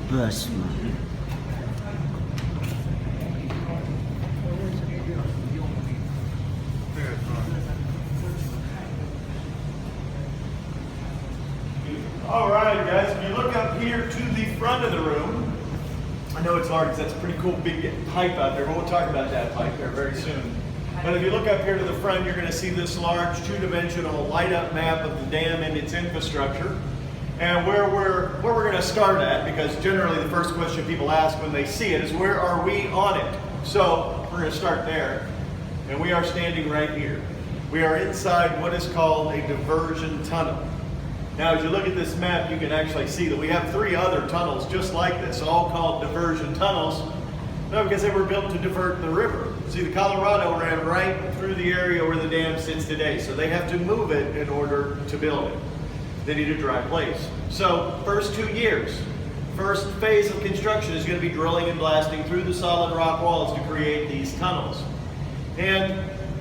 bus. All right, guys, if you look up here to the front of the room, I know it's hard because that's a pretty cool big pipe out there, but we'll talk about that pipe there very soon. But if you look up here to the front, you're going to see this large two-dimensional light-up map of the dam and its infrastructure. And where we're going to start at, because generally the first question people ask when they see it is, where are we on it? So we're going to start there. And we are standing right here. We are inside what is called a diversion tunnel. Now, as you look at this map, you can actually see that we have 3 other tunnels just like this, all called diversion tunnels. No, because they were built to divert the river. See, the Colorado ran right through the area where the dam sits today, so they have to move it in order to build it. They need a dry place. So, first 2 years, first phase of construction is going to be drilling and blasting through the solid rock walls to create these tunnels. And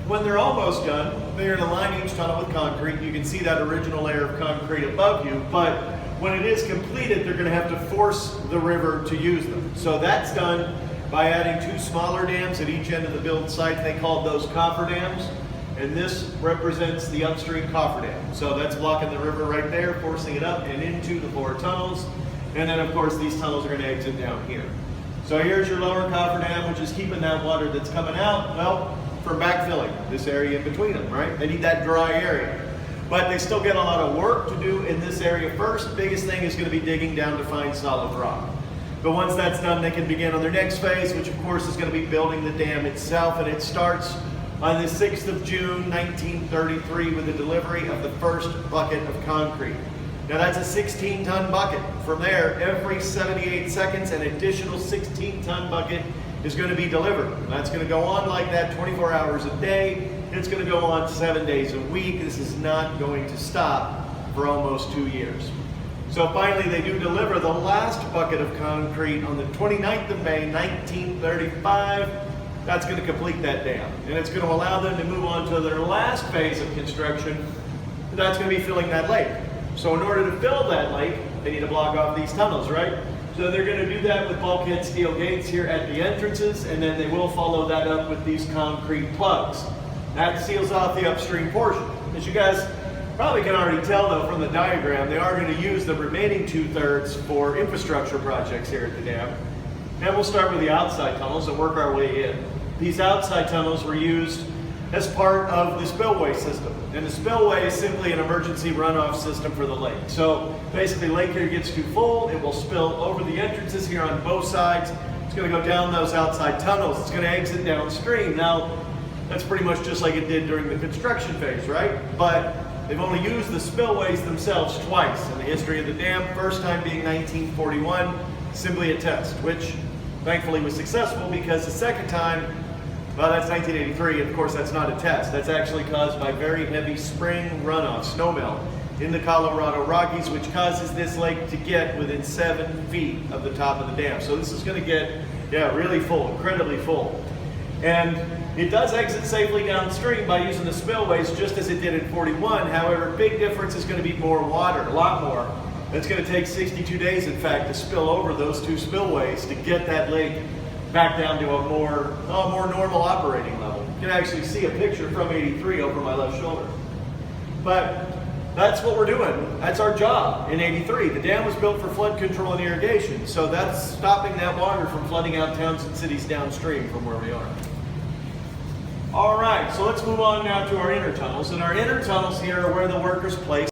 when they're almost done, they're going to line each tunnel with concrete. You can see that original layer of concrete above you, but when it is completed, they're going to have to force the river to use them. So that's done by adding 2 smaller dams at each end of the build site. They called those coffer dams, and this represents the upstream coffer dam. So that's blocking the river right there, forcing it up and into the 4 tunnels. And then, of course, these tunnels are going to exit down here. So here's your lower coffer dam, which is keeping that water that's coming out, well, from backfilling this area in between them, right? They need that dry area. But they still get a lot of work to do in this area first. Biggest thing is going to be digging down to find solid rock. But once that's done, they can begin on their next phase, which of course is going to be building the dam itself. And it starts on the 6th of June, 1933 with the delivery of the first bucket of concrete. Now that's a 16-ton bucket. From there, every 78 seconds, an additional 16-ton bucket is going to be delivered. And that's going to go on like that 24 hours a day. It's going to go on 7 days a week. This is not going to stop for almost 2 years. So finally they do deliver the last bucket of concrete on the 29th of May, 1935. That's going to complete that dam. And it's going to allow them to move on to their last phase of construction. And that's going to be filling that lake. So in order to fill that lake, they need to block off these tunnels, right? So they're going to do that with bulkhead steel gates here at the entrances, and then they will follow that up with these concrete plugs. That seals off the upstream portion. As you guys probably can already tell though from the diagram, they are going to use the remaining 2/3 for infrastructure projects here at the dam. And we'll start with the outside tunnels and work our way in. These outside tunnels were used as part of the spillway system. And the spillway is simply an emergency runoff system for the lake. So basically, lake here gets too full, it will spill over the entrances here on both sides. It's going to go down those outside tunnels. It's going to exit downstream. Now, that's pretty much just like it did during the construction phase, right? But they've only used the spillways themselves twice in the history of the dam. First time being 1941, simply a test, which thankfully was successful because the second time, well, that's 1983, and of course that's not a test. That's actually caused by very heavy spring runoff, snowmelt, in the Colorado Rockies, which causes this lake to get within 7 feet of the top of the dam. So this is going to get, really full, incredibly full. And it does exit safely downstream by using the spillways just as it did in 41. However, big difference is going to be more water, a lot more. It's going to take 62 days, in fact, to spill over those 2 spillways to get that lake back down to a more normal operating level. You can actually see a picture from 83 over my left shoulder. But that's what we're doing. That's our job in 83. The dam was built for flood control and irrigation, so that's stopping that water from flooding out towns and cities downstream from where we are. All right, so let's move on now to our inner tunnels. And our inner tunnels here are where the workers place